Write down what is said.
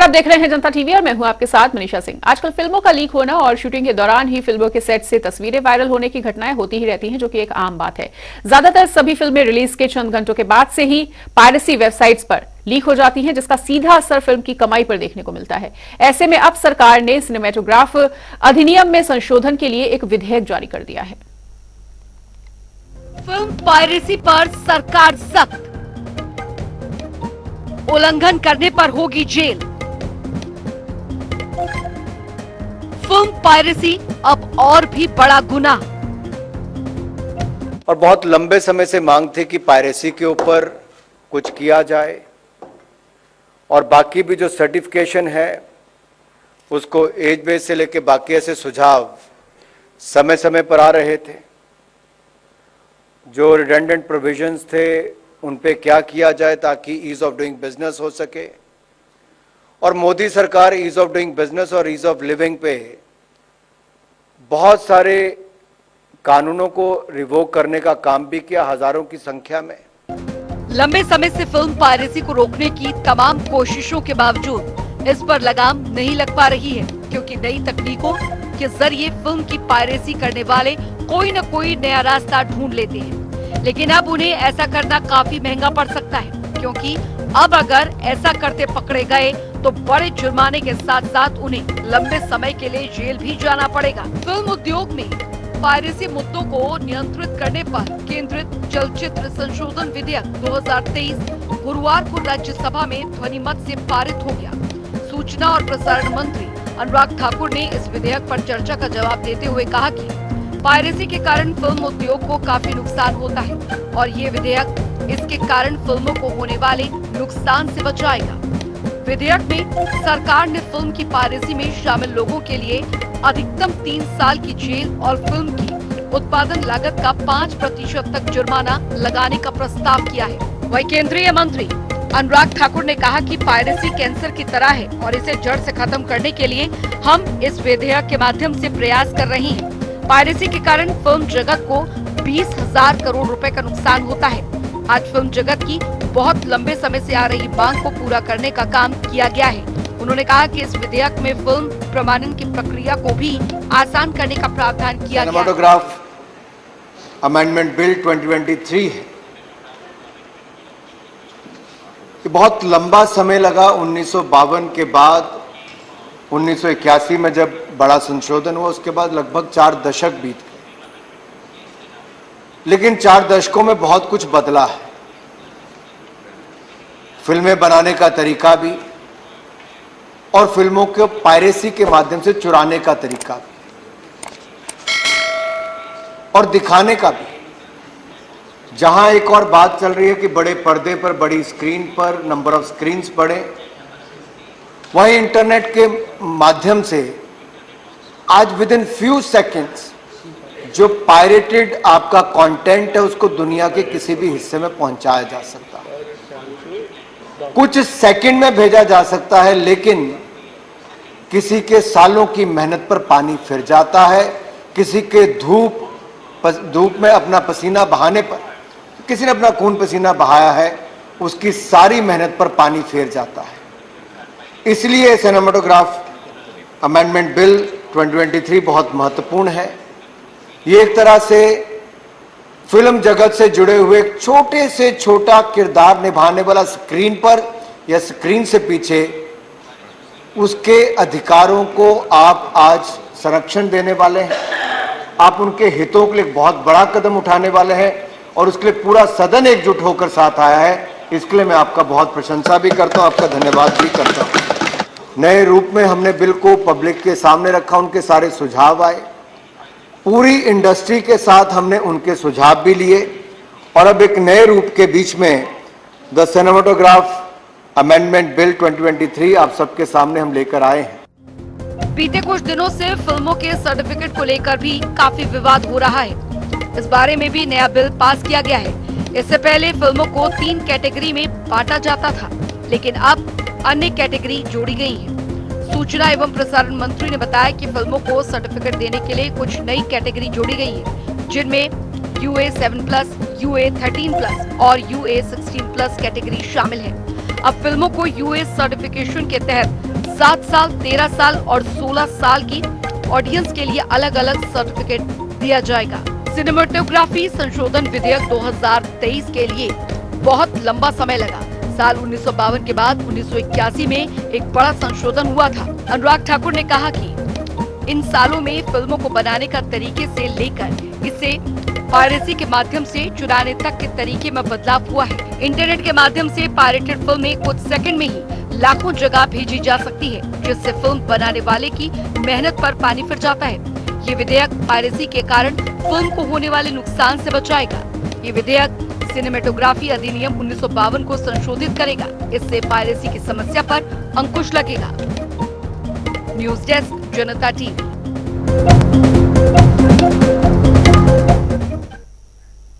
नमस्कार, आप देख रहे हैं जनता टीवी और मैं हूं आपके साथ मनीषा सिंह। आजकल फिल्मों का लीक होना और शूटिंग के दौरान ही फिल्मों के सेट से तस्वीरें वायरल होने की घटनाएं होती ही रहती हैं, जो कि एक आम बात है। ज्यादातर सभी फिल्में रिलीज के चंद घंटों के बाद से ही पायरेसी वेबसाइट्स पर लीक हो जाती हैं, जिसका सीधा असर फिल्म की कमाई पर देखने को मिलता है। ऐसे में अब सरकार ने सिनेमेटोग्राफ अधिनियम में संशोधन के लिए एक विधेयक जारी कर दिया है। फिल्म पायरेसी पर सरकार सख्त, उल्लंघन करने पर होगी जेल। फिल्म पायरेसी अब और भी बड़ा गुनाह। और बहुत लंबे समय से मांग थी कि पायरेसी के ऊपर कुछ किया जाए और बाकी भी जो सर्टिफिकेशन है उसको एज बेस से लेके बाकी ऐसे सुझाव समय समय पर आ रहे थे। जो रिडंडेंट प्रोविजंस थे उन पे क्या किया जाए ताकि ईज ऑफ डूइंग बिजनेस हो सके। और मोदी सरकार ईज ऑफ डूइंग बिजनेस और ईज ऑफ लिविंग पे बहुत सारे कानूनों को रिवोक करने का काम भी किया, हजारों की संख्या में। लंबे समय से फिल्म पायरेसी को रोकने की तमाम कोशिशों के बावजूद इस पर लगाम नहीं लग पा रही है, क्योंकि नई तकनीकों के जरिए फिल्म की पायरेसी करने वाले कोई न कोई नया रास्ता ढूंढ लेते हैं। लेकिन अब उन्हें ऐसा करना काफी महंगा पड़ सकता है, क्योंकि अब अगर ऐसा करते पकड़े गए तो बड़े जुर्माने के साथ साथ उन्हें लंबे समय के लिए जेल भी जाना पड़ेगा। फिल्म उद्योग में पायरेसी मुद्दों को नियंत्रित करने पर केंद्रित चलचित्र संशोधन विधेयक 2023 गुरुवार को राज्यसभा में ध्वनिमत से पारित हो गया। सूचना और प्रसारण मंत्री अनुराग ठाकुर ने इस विधेयक पर चर्चा का जवाब देते हुए कहा कि पायरेसी के कारण फिल्म उद्योग को काफी नुकसान होता है और ये विधेयक इसके कारण फिल्मों को होने वाले नुकसान से बचाएगा। विधेयक में सरकार ने फिल्म की पायरेसी में शामिल लोगों के लिए अधिकतम 3 साल की जेल और फिल्म की उत्पादन लागत का 5% तक जुर्माना लगाने का प्रस्ताव किया है। वहीं केंद्रीय मंत्री अनुराग ठाकुर ने कहा कि पायरेसी कैंसर की तरह है और इसे जड़ से खत्म करने के लिए हम इस विधेयक के माध्यम से प्रयास कर रहे हैं। पायरेसी के कारण फिल्म जगत को 20,000 करोड़ रुपए का नुकसान होता है। आज फिल्म जगत की बहुत लंबे समय से आ रही मांग को पूरा करने का काम किया गया है। उन्होंने कहा कि इस विधेयक में फिल्म प्रमाणन की प्रक्रिया को भी आसान करने का प्रावधान किया गया है। सिनेमेटोग्राफ अमेंडमेंट बिल 2023 है। बहुत लंबा समय लगा। 1952 के बाद 1981 में जब बड़ा संशोधन हुआ, उसके बाद लगभग 4 दशक बीत गए। लेकिन 4 दशकों में बहुत कुछ बदला है। फिल्में बनाने का तरीका भी और फिल्मों को पायरेसी के माध्यम से चुराने का तरीका भी और दिखाने का भी। जहां एक और बात चल रही है कि बड़े पर्दे पर, बड़ी स्क्रीन पर नंबर ऑफ स्क्रीन्स बढ़े, वहीं इंटरनेट के माध्यम से आज विद इन फ्यू सेकेंड्स जो पायरेटेड आपका कंटेंट है उसको दुनिया के किसी भी हिस्से में पहुंचाया जा सकता है, कुछ सेकंड में भेजा जा सकता है। लेकिन किसी के सालों की मेहनत पर पानी फिर जाता है। किसी के धूप में अपना पसीना बहाने पर, किसी ने अपना खून पसीना बहाया है, उसकी सारी मेहनत पर पानी फेर जाता है। इसलिए सिनेमेटोग्राफ अमेंडमेंट बिल 2023 बहुत महत्वपूर्ण है। ये एक तरह से फिल्म जगत से जुड़े हुए छोटे से छोटा किरदार निभाने वाला स्क्रीन पर या स्क्रीन से पीछे, उसके अधिकारों को आप आज संरक्षण देने वाले हैं। आप उनके हितों के लिए बहुत बड़ा कदम उठाने वाले हैं और उसके लिए पूरा सदन एकजुट होकर साथ आया है। इसके लिए मैं आपका बहुत प्रशंसा भी करता हूं, आपका धन्यवाद भी करता हूं। नए रूप में हमने बिल को पब्लिक के सामने रखा, उनके सारे सुझाव आए, पूरी इंडस्ट्री के साथ हमने उनके सुझाव भी लिए और अब एक नए रूप के बीच में द सिनेमेटोग्राफ अमेंडमेंट बिल 2023 आप सबके सामने हम लेकर आए हैं। बीते कुछ दिनों से फिल्मों के सर्टिफिकेट को लेकर भी काफी विवाद हो रहा है। इस बारे में भी नया बिल पास किया गया है। इससे पहले फिल्मों को 3 कैटेगरी में बांटा जाता था, लेकिन अब अन्य कैटेगरी जोड़ी गई है। सूचना एवं प्रसारण मंत्री ने बताया कि फिल्मों को सर्टिफिकेट देने के लिए कुछ नई कैटेगरी जोड़ी गई है, जिनमें UA 7+, UA 13+ और UA 16+ कैटेगरी शामिल है। अब फिल्मों को UA सर्टिफिकेशन के तहत 7 साल, 13 साल और 16 साल की ऑडियंस के लिए अलग अलग सर्टिफिकेट दिया जाएगा। सिनेमेटोग्राफी संशोधन विधेयक 2023 के लिए बहुत लंबा समय लगा। साल 1952 के बाद 1981 में एक बड़ा संशोधन हुआ था। अनुराग ठाकुर ने कहा कि इन सालों में फिल्मों को बनाने का तरीके से लेकर इसे पायरेसी के माध्यम से चुराने तक के तरीके में बदलाव हुआ है। इंटरनेट के माध्यम से पायरेटेड फिल्में कुछ सेकंड में ही लाखों जगह भेजी जा सकती है, जिससे फिल्म बनाने वाले की मेहनत पर पानी फिर जाता है। ये विधेयक पायरेसी के कारण फिल्म को होने वाले नुकसान से बचाएगा। ये विधेयक सिनेमेटोग्राफी अधिनियम 1952 को संशोधित करेगा। इससे पायरेसी की समस्या पर अंकुश लगेगा। न्यूज डेस्क, जनता टीवी।